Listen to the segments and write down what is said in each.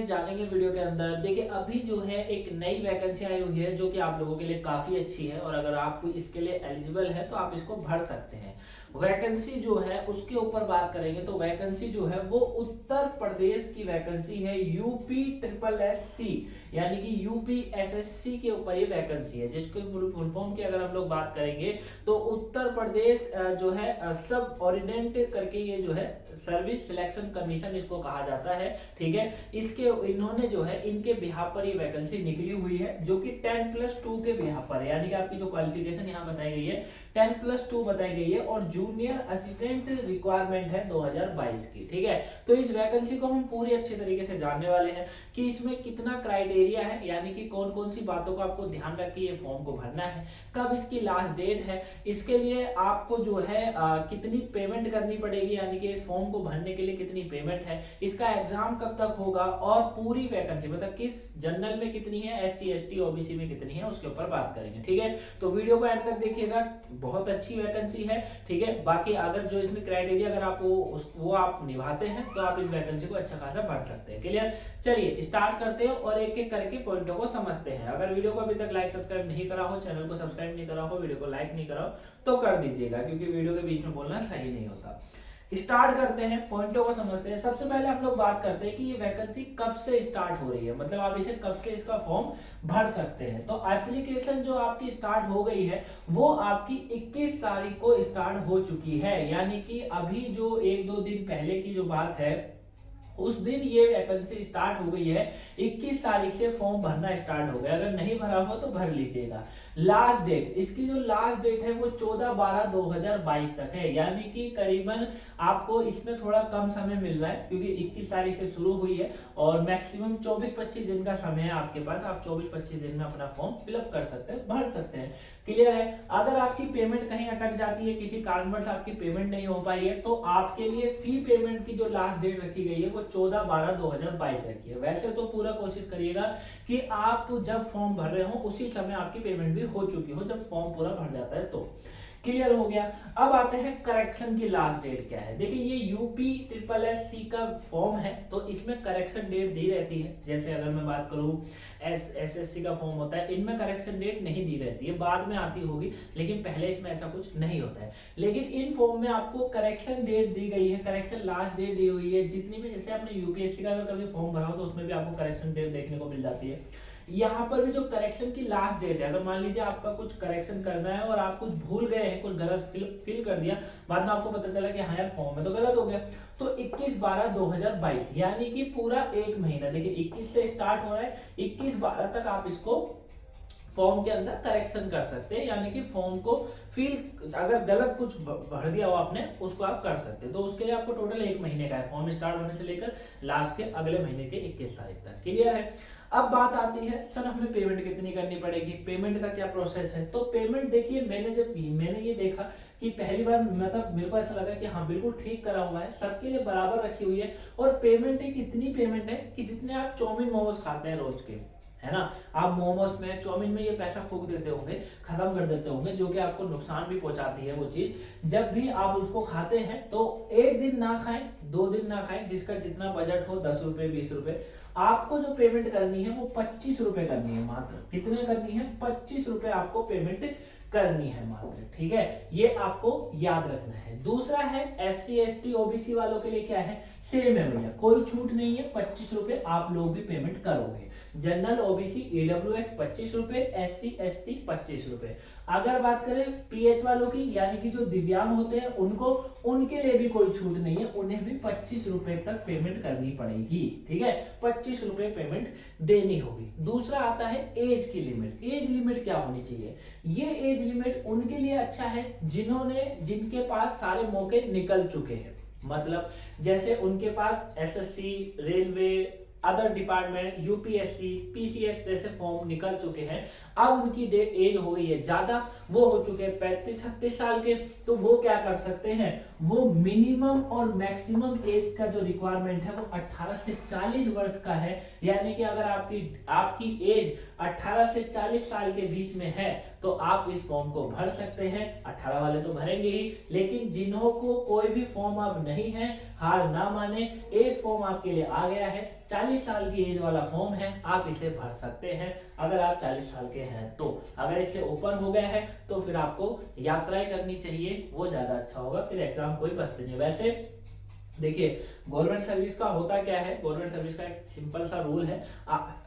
में जानेंगे वीडियो के अंदर। देखिए अभी जो है एक नई वैकेंसी आई हुई है जो कि आप लोगों के लिए काफी अच्छी है और अगर आप इसके लिए एलिजिबल है तो आप इसको भर सकते हैं। वैकेंसी जो है उसके ऊपर बात करेंगे तो वैकेंसी जो है वो उत्तर प्रदेश की वैकेंसी है, यूपी ट्रिपल एस सी यानी कि यूपी एसएससी के ऊपर ये वैकेंसी है, जिसको फुल फॉर्म की अगर हम लोग बात करेंगे तो उत्तर प्रदेश जो है सब ऑर्डिनेंट करके ये जो है सर्विस सिलेक्शन कमीशन इसको कहा जाता है। ठीक है, इसके इन्होंने जो है इनके बिहाफ पर ये वैकेंसी निकली हुई है जो कि 10+2 के बिहाफ पर है, यानी कि आपकी जो क्वालिफिकेशन यहाँ बताई गई है 10+2 बताई गई है और जूनियर असिस्टेंट रिक्वायरमेंट है 2022 की। ठीक है, तो इस वैकेंसी को हम पूरी अच्छे तरीके से जानने वाले हैं कि इसमें कितना क्राइटेरिया है, यानी कि कौन कौन सी बातों को आपको ध्यान रख के ये फॉर्म को भरना है, कब इसकी लास्ट डेट है, इसके लिए आपको जो है कितनी पेमेंट करनी पड़ेगी, यानी कि इस फॉर्म को भरने के लिए कितनी पेमेंट है, इसका एग्जाम कब तक होगा और पूरी वैकेंसी मतलब किस जनरल में कितनी है, एससी एसटी ओबीसी में कितनी है, उसके ऊपर बात करेंगे। ठीक है, तो वीडियो को एंड तक देखिएगा, बहुत अच्छी वैकेंसी है। ठीक है, बाकी अगर जो इसमें क्राइटेरिया अगर आप वो आप निभाते हैं तो आप इस वैकेंसी को अच्छा खासा भर सकते हैं। क्लियर, चलिए स्टार्ट करते हैं और एक एक करके पॉइंटों को समझते हैं। अगर वीडियो को अभी तक लाइक सब्सक्राइब नहीं करा हो, चैनल को सब्सक्राइब नहीं करा हो, वीडियो को लाइक नहीं करा हो तो कर दीजिएगा, क्योंकि वीडियो के बीच में बोलना सही नहीं होता। स्टार्ट करते हैं, पॉइंटों को समझते हैं। सबसे पहले हम लोग बात करते हैं कि ये वैकेंसी कब से स्टार्ट हो रही है, मतलब आप इसे कब से इसका फॉर्म भर सकते हैं। तो एप्लीकेशन जो आपकी स्टार्ट हो गई है वो आपकी 21 तारीख को स्टार्ट हो चुकी है, यानी कि अभी जो 1-2 दिन पहले की जो बात है उस दिन ये वैकेंसी स्टार्ट हो गई है। 21 तारीख से फॉर्म भरना स्टार्ट हो गया, अगर नहीं भरा हो तो भर लीजिएगा। लास्ट डेट, इसकी जो लास्ट डेट है वो 14/12/2022 तक है, यानी कि करीबन आपको इसमें थोड़ा कम समय मिल रहा है क्योंकि 21 तारीख से शुरू हुई है और मैक्सिमम 24-25 दिन का समय है आपके पास। आप 24-25 दिन में अपना फॉर्म फिलअप कर सकते हैं, भर सकते हैं। क्लियर है, अगर आपकी पेमेंट कहीं अटक जाती है, किसी कारणवश आपकी पेमेंट नहीं हो पाई है, तो आपके लिए फी पेमेंट की जो लास्ट डेट रखी गई है वो 14/12/2022 रखी है। वैसे तो पूरा कोशिश करिएगा कि आप जब फॉर्म भर रहे हो उसी समय आपकी पेमेंट भी हो चुकी हो, जब फॉर्म पूरा भर जाता है तो। क्लियर हो गया। अब आते हैं करेक्शन की लास्ट डेट क्या है। देखिए ये यूपी ट्रिपल एस सी का फॉर्म है तो इसमें करेक्शन डेट दी रहती है। जैसे अगर मैं बात करूं एसएससी का फॉर्म होता है, इनमें करेक्शन डेट नहीं दी रहती है, बाद में आती होगी, लेकिन पहले इसमें ऐसा कुछ नहीं होता है। लेकिन इन फॉर्म में आपको करेक्शन डेट दी गई है, करेक्शन लास्ट डेट दी हुई है। जितनी भी, जैसे आपने यूपीएससी का अगर कभी फॉर्म भरा हो तो उसमें भी आपको करेक्शन डेट देखने को मिल जाती है। यहाँ पर भी जो करेक्शन की लास्ट डेट है, अगर मान लीजिए आपका कुछ करेक्शन करना है और आप कुछ भूल गए हैं, कुछ गलत फिल कर दिया, बाद में आपको पता चला कि हाँ यार फॉर्म में तो गलत हो गया, तो 21/12/2022 यानी कि पूरा एक महीना। देखिए 21 से स्टार्ट हो रहा है, 21/12 तक आप इसको फॉर्म के अंदर करेक्शन कर सकते हैं, यानी कि फॉर्म को फिल अगर गलत कुछ भर दिया हो आपने उसको आप कर सकते हैं। तो उसके लिए आपको टोटल 1 महीने का है, फॉर्म स्टार्ट होने से लेकर लास्ट के अगले महीने के 21 तारीख तक। क्लियर है। अब बात आती है सर हमें पेमेंट कितनी करनी पड़ेगी, पेमेंट का क्या प्रोसेस है। तो पेमेंट देखिए मैंने ये देखा कि पहली बार मतलब मेरे को ऐसा लगा कि हाँ बिल्कुल ठीक करा हुआ है, सबके लिए बराबर रखी हुई है और पेमेंट एक इतनी पेमेंट है कि जितने आप चाउमीन मोमोज खाते हैं रोज के, है ना, आप मोमोज में चाउमीन में ये पैसा फूक देते होंगे, खत्म कर देते होंगे, जो कि आपको नुकसान भी पहुंचाती है वो चीज। जब भी आप उसको खाते हैं तो 1 दिन ना खाएं, 2 दिन ना खाएं, जिसका जितना बजट हो 10 रुपए 20 रुपए, आपको जो पेमेंट करनी है वो 25 रुपए करनी है मात्र। कितने करनी है? 25 रुपए आपको पेमेंट करनी है मात्र। ठीक है, ये आपको याद रखना है। दूसरा है एससी एसटी ओबीसी वालों के लिए क्या है, सेम है भैया, कोई छूट नहीं है, 25 रुपए आप लोग भी पेमेंट करोगे। जनरल ओबीसी ईडब्ल्यूएस 25 रुपए, एससी एसटी 25 रुपए। अगर बात करें पीएच वालों की, यानी कि जो दिव्यांग होते हैं उनको, उनके लिए भी कोई छूट नहीं है, उन्हें भी 25 रुपए तक पेमेंट करनी पड़ेगी। ठीक है, 25 रुपए पेमेंट देनी होगी। दूसरा आता है एज की लिमिट। एज लिमिट क्या होनी चाहिए? ये एज लिमिट उनके लिए अच्छा है जिनके पास सारे मौके निकल चुके हैं, मतलब जैसे उनके पास SSC, railway, other department, UPSC, PCS जैसे फॉर्म निकल चुके हैं। अब उनकी एज हो गई है ज्यादा, वो हो चुके हैं 35-36 साल के, तो वो क्या कर सकते हैं, वो मिनिमम और मैक्सिमम एज का जो रिक्वायरमेंट है वो 18 से 40 वर्ष का है। यानी कि अगर आपकी आपकी एज 18 से 40 साल के बीच में है तो आप इस फॉर्म को भर सकते हैं। 18 वाले तो भरेंगे ही, लेकिन जिन्हों को कोई भी फॉर्म अब नहीं है, हार ना माने, एक फॉर्म आपके लिए आ गया है, 40 साल की एज वाला फॉर्म है, आप इसे भर सकते हैं अगर आप 40 साल के हैं तो। अगर इससे ऊपर हो गया है तो फिर आपको यात्राएं करनी चाहिए, वो ज्यादा अच्छा होगा, फिर एग्जाम कोई बचते नहीं। वैसे देखिए गवर्नमेंट सर्विस का होता क्या है, गवर्नमेंट सर्विस का एक सिंपल सा रूल है,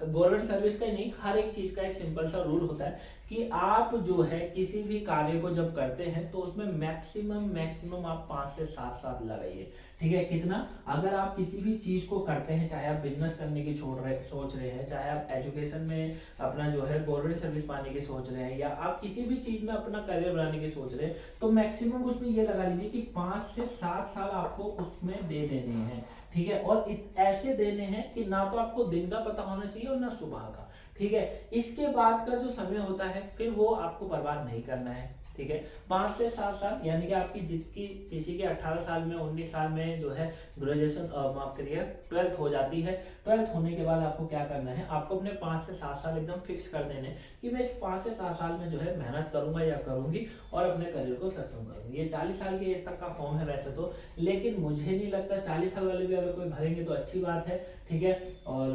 गवर्नमेंट सर्विस का ही नहीं, हर एक चीज का एक सिंपल सा रूल होता है कि आप जो है किसी भी कार्य को जब करते हैं तो उसमें मैक्सिमम आप 5 से 7 साल लगाइए। ठीक है, कितना, अगर आप किसी भी चीज को करते हैं, चाहे आप बिजनेस करने की सोच रहे हैं, चाहे आप एजुकेशन में अपना जो है गवर्नमेंट सर्विस पाने की सोच रहे हैं, या आप किसी भी चीज में अपना करियर बनाने की सोच रहे हैं, तो मैक्सिमम उसमें ये लगा लीजिए कि 5 से 7 साल आपको उसमें दे देने हैं। ठीक है, और ऐसे देने हैं कि ना तो आपको दिन का पता होना चाहिए और ना सुबह का। ठीक है, इसके बाद का जो समय होता है फिर वो आपको बर्बाद नहीं करना है। ठीक है, 5 से 7 साल, यानी कि आपकी जितकी किसी के 18 साल में 19 साल में जो है ग्रेजुएशन माफ करिए 12th हो जाती है। 12th होने के बाद आपको क्या करना है, आपको अपने 5 से 7 साल एकदम फिक्स कर देने कि मैं इस 5 से 7 साल में जो है मेहनत करूंगा या करूंगी और अपने करियर को सक्षम करूंगी। ये 40 साल की एज तक का फॉर्म है वैसे तो, लेकिन मुझे नहीं लगता 40 साल वाले भी अगर कोई भरेंगे तो अच्छी बात है। ठीक है, और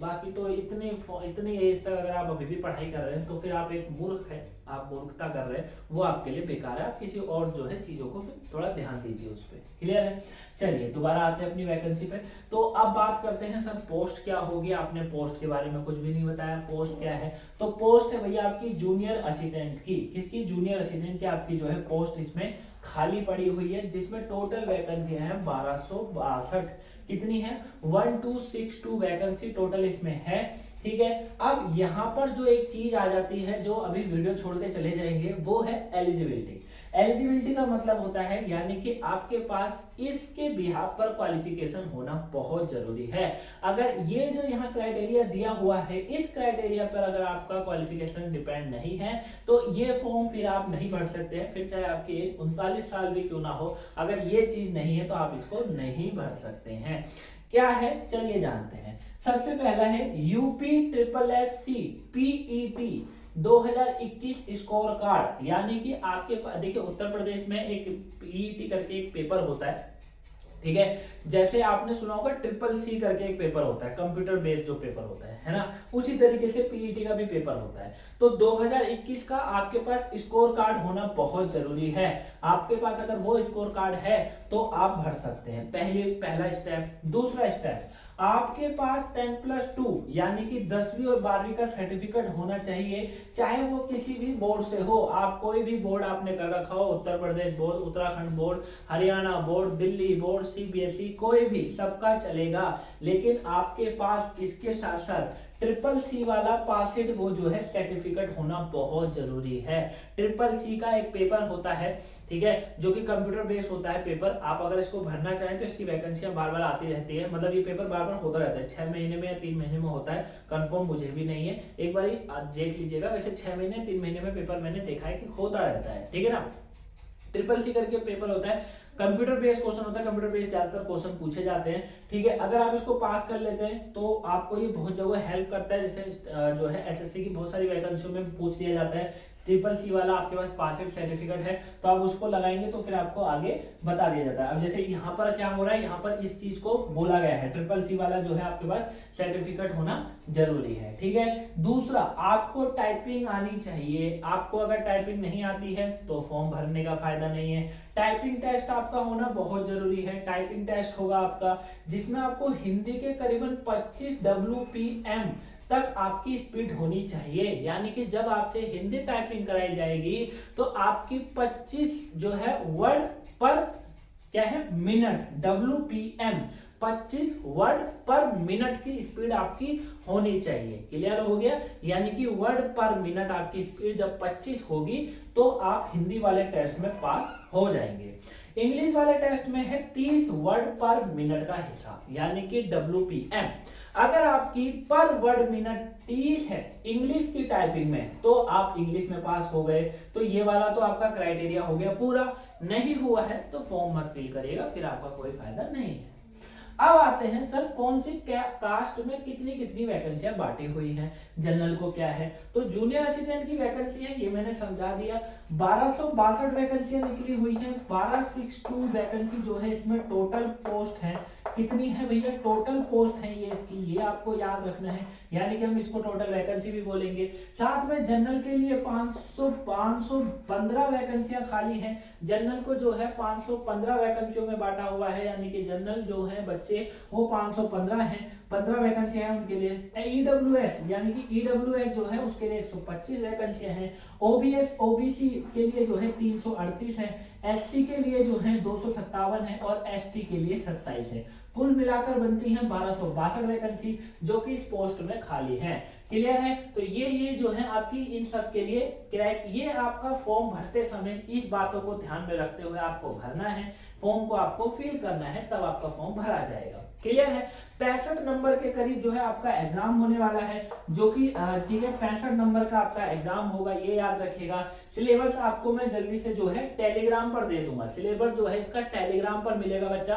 बाकी तो इतनी एज तक अगर आप अभी भी पढ़ाई कर रहे हैं तो फिर आप एक मूर्ख है, आप मूर्खता कर रहे हैं, वो आपके लिए बेकार है। आप किसी और जो है चीजों को फिर थोड़ा ध्यान दीजिए उस पर। क्लियर है, चलिए दोबारा आते हैं अपनी वैकेंसी पे। तो अब बात करते हैं सर पोस्ट क्या होगी, आपने पोस्ट के बारे में कुछ भी नहीं बताया, पोस्ट क्या है। तो पोस्ट है भैया आपकी जूनियर असिस्टेंट की, किसकी, जूनियर असिस्टेंट की आपकी जो है पोस्ट इसमें खाली पड़ी हुई है, जिसमें टोटल वैकेंसी है 1262। कितनी है, 1262 वैकेंसी टोटल इसमें है। ठीक है, अब यहाँ पर जो एक चीज आ जाती है जो अभी वीडियो छोड़ के चले जाएंगे, वो है एलिजिबिलिटी। एलिजिबिलिटी का मतलब होता है यानी कि आपके पास इसके बिहाफ पर क्वालिफिकेशन होना बहुत जरूरी है। अगर ये जो यहाँ क्राइटेरिया दिया हुआ है, इस क्राइटेरिया पर अगर आपका क्वालिफिकेशन डिपेंड नहीं है तो ये फॉर्म फिर आप नहीं भर सकते हैं, फिर चाहे आपकी एज 39 साल भी क्यों ना हो, अगर ये चीज नहीं है तो आप इसको नहीं भर सकते हैं। क्या है, चलिए जानते हैं। सबसे पहला है UPSSC PET 2021 स्कोर कार्ड, यानी कि आपके देखिए उत्तर प्रदेश में एक PET करके एक पेपर होता है। ठीक है, जैसे आपने सुना होगा CCC करके एक पेपर होता है, कंप्यूटर बेस्ड जो पेपर होता है ना, उसी तरीके से PET का भी पेपर होता है। तो 2021 का आपके पास स्कोर कार्ड होना बहुत जरूरी है। आपके पास अगर वो स्कोर कार्ड है तो आप भर सकते हैं, पहला स्टेप। दूसरा स्टेप, आपके पास 10+2 यानी कि 10वीं और 12वीं का सर्टिफिकेट होना चाहिए, चाहे वो किसी भी बोर्ड से हो। आप कोई भी बोर्ड आपने कर रखा हो, Uttar Pradesh board, Uttarakhand board, Haryana board, Delhi board, CBSE, कोई भी, सबका चलेगा। लेकिन आपके पास इसके साथ साथ CCC वाला पासिड वो जो है सर्टिफिकेट होना बहुत जरूरी है। CCC का एक पेपर होता है, ठीक है, जो कि कंप्यूटर बेस्ड होता है पेपर। आप अगर इसको भरना चाहें तो इसकी वैकेंसियां बार बार आती रहती है, मतलब ये पेपर बार बार होता रहता है, 6 महीने में या 3 महीने में होता है, कंफर्म मुझे भी नहीं है, एक बार देख लीजिएगा। वैसे 6 महीने 3 महीने में पेपर मैंने देखा है कि होता रहता है। ठीक है ना, CCC करके पेपर होता है, कंप्यूटर बेस्ड क्वेश्चन होता है, कंप्यूटर बेस्ड ज्यादातर क्वेश्चन पूछे जाते हैं। ठीक है, अगर आप इसको पास कर लेते हैं तो आपको ये बहुत जगह हेल्प करता है, जैसे जो है SSC की बहुत सारी वैकेंसियों में पूछ लिया जाता है। CCC वाला आपके पास पासिंग सर्टिफिकेट है तो आप उसको लगाएंगे तो फिर आपको आगे बता दिया जाता है। अब जैसे यहाँ पर क्या हो रहा है, यहाँ पर इस चीज को बोला गया है, CCC वाला जो है आपके पास सर्टिफिकेट होना जरूरी है। ठीक है, दूसरा, आपको टाइपिंग आनी चाहिए। आपको अगर टाइपिंग नहीं आती है तो फॉर्म भरने का फायदा नहीं है। टाइपिंग टेस्ट आपका होना बहुत जरूरी है। टाइपिंग टेस्ट होगा आपका, जिसमें आपको हिंदी के करीबन 25 WPM तक आपकी स्पीड होनी चाहिए, यानी कि जब आपसे हिंदी टाइपिंग कराई जाएगी तो आपकी 25 जो है वर्ड पर क्या है मिनट, WPM 25 वर्ड पर मिनट की स्पीड आपकी होनी चाहिए। क्लियर हो गया, यानी कि वर्ड पर मिनट आपकी स्पीड जब 25 होगी तो आप हिंदी वाले टेस्ट में पास हो जाएंगे। इंग्लिश वाले टेस्ट में है 30 वर्ड पर मिनट का हिसाब, यानी कि WPM। अगर आपकी पर वर्ड मिनट 30 है इंग्लिश की टाइपिंग में तो आप इंग्लिश में पास हो गए, तो ये वाला तो आपका क्राइटेरिया हो गया पूरा। नहीं हुआ है तो फॉर्म मत फिल करिएगा, फिर आपका कोई फायदा नहीं है। अब आते हैं सर कौन सी कास्ट में कितनी कितनी वैकेंसियां बांटी हुई हैं, जनरल को क्या है। तो जूनियर असिस्टेंट की वैकेंसी है, ये मैंने समझा दिया। 1262 वैकेंसियां निकली हुई हैं। 1262 वैकेंसी जो है इसमें टोटल पोस्ट है कितनी है भैया, टोटल पोस्ट है ये इसकी, ये आपको याद रखना है, यानी कि हम इसको टोटल वैकेंसी भी बोलेंगे। साथ में जनरल के लिए 515 वैकेंसियां खाली हैं। जनरल को जो है 515 वैकेंसियों में बांटा हुआ है, यानी कि जनरल जो है बच्चे वो 515 हैं, 15 वैकेंसियां हैं उनके लिए। ईडब्ल्यूएस यानी कि ईडब्ल्यूएस जो है उसके लिए 125 वैकेंसियां हैं। ओबीएस ओबीसी के लिए जो है 338 है, एससी के लिए जो है 257 है और एसटी के लिए 27 है। कुल मिलाकर बनती है 1262 वैकेंसी जो कि इस पोस्ट में खाली है। क्लियर है। तो ये जो है आपकी इन सब के लिए ये आपका फॉर्म भरते समय इस बातों को ध्यान में रखते हुए आपको भरना है, फॉर्म को आपको फिल करना है, तब आपका फॉर्म भरा जाएगा। क्लियर है। 65 नंबर के करीब जो है आपका एग्जाम होने वाला है, जो कि ठीक है 65 नंबर का आपका एग्जाम होगा, ये याद रखिएगा। सिलेबस आपको मैं जल्दी से जो है टेलीग्राम पर दे दूंगा, सिलेबस जो है इसका टेलीग्राम पर मिलेगा बच्चा,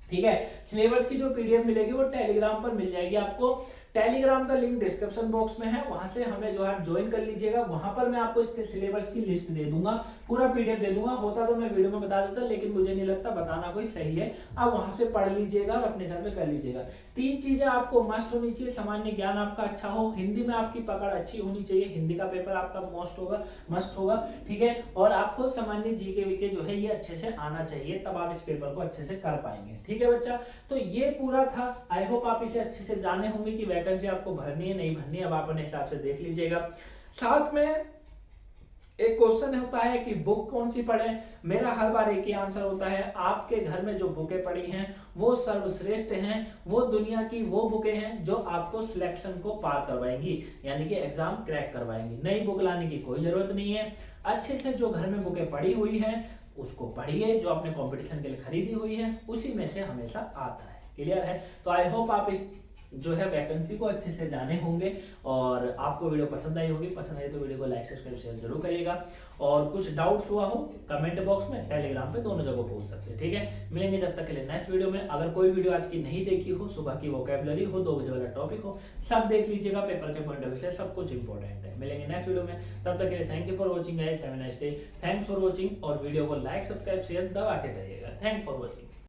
ठीक है। सिलेबस की जो पीडीएफ मिलेगी वो टेलीग्राम पर मिल जाएगी आपको। टेलीग्राम का लिंक डिस्क्रिप्शन बॉक्स में है, वहां से हमें जो है ज्वाइन कर लीजिएगा। वहां पर मैं आपको इसके सिलेबस की लिस्ट दे दूंगा, पूरा पीडीएफ दे दूंगा। होता तो मैं वीडियो में बता देता, लेकिन मुझे नहीं लगता बताना कोई सही है। आप वहां से पढ़ लीजिएगा और अपने सर पे कर लीजिएगा। 3 चीजें आपको मस्ट होनी चाहिए, सामान्य ज्ञान आपका अच्छा हो, हिंदी में आपकी पकड़ अच्छी होनी चाहिए, हिंदी का पेपर आपका मस्ट होगा, ठीक है। और आपको सामान्य जीके वीके जो है ये अच्छे से आना चाहिए, तब आप इस पेपर को अच्छे से कर पाएंगे, ठीक है बच्चा। तो ये पूरा था। आई होप आप इसे अच्छे से जाने होंगे कि वैकेंसी आपको भरनी है नहीं भरनी है, अब आप अपने हिसाब से देख लीजिएगा। साथ में एक क्वेश्चन होता है कि बुक कौन सी पढ़े। मेरा हर बार एक ही आंसर होता है, आपके घर में जो बुकें पड़ी हैं वो सर्वश्रेष्ठ हैं, वो दुनिया की वो बुकें हैं जो आपको सिलेक्शन को पार करवाएंगी, यानी कि एग्जाम क्रैक करवाएंगी। नई बुक लाने की कोई जरूरत नहीं है। अच्छे से जो घर में बुकें पड़ी हुई हैं उसको पढ़िए, जो आपने कंपटीशन के लिए खरीदी हुई है उसी में से हमेशा आता है। क्लियर है। तो आई होप आप इस जो है वैकेंसी को अच्छे से जाने होंगे और आपको वीडियो पसंद आई होगी। पसंद आई तो वीडियो को लाइक सब्सक्राइब शेयर जरूर करिएगा, और कुछ डाउट्स हुआ हो कमेंट बॉक्स में, टेलीग्राम पे, दोनों जगह पूछ सकते हैं, ठीक है। मिलेंगे जब तक के लिए नेक्स्ट वीडियो में। अगर कोई वीडियो आज की नहीं देखी हो, सुबह की वोकैबुलरी हो, 2 बजे वाला टॉपिक हो, सब देख लीजिएगा, पेपर के पॉइंट ऑफ व्यू से सब कुछ इंपॉर्टेंट है। मिलेंगे नेक्स्ट वीडियो में, तब तक के लिए thank you for watching guys, have a nice day. Thanks for watching, और वीडियो को लाइक सब्सक्राइब शेयर दबा के करिएगा। Thank for watching.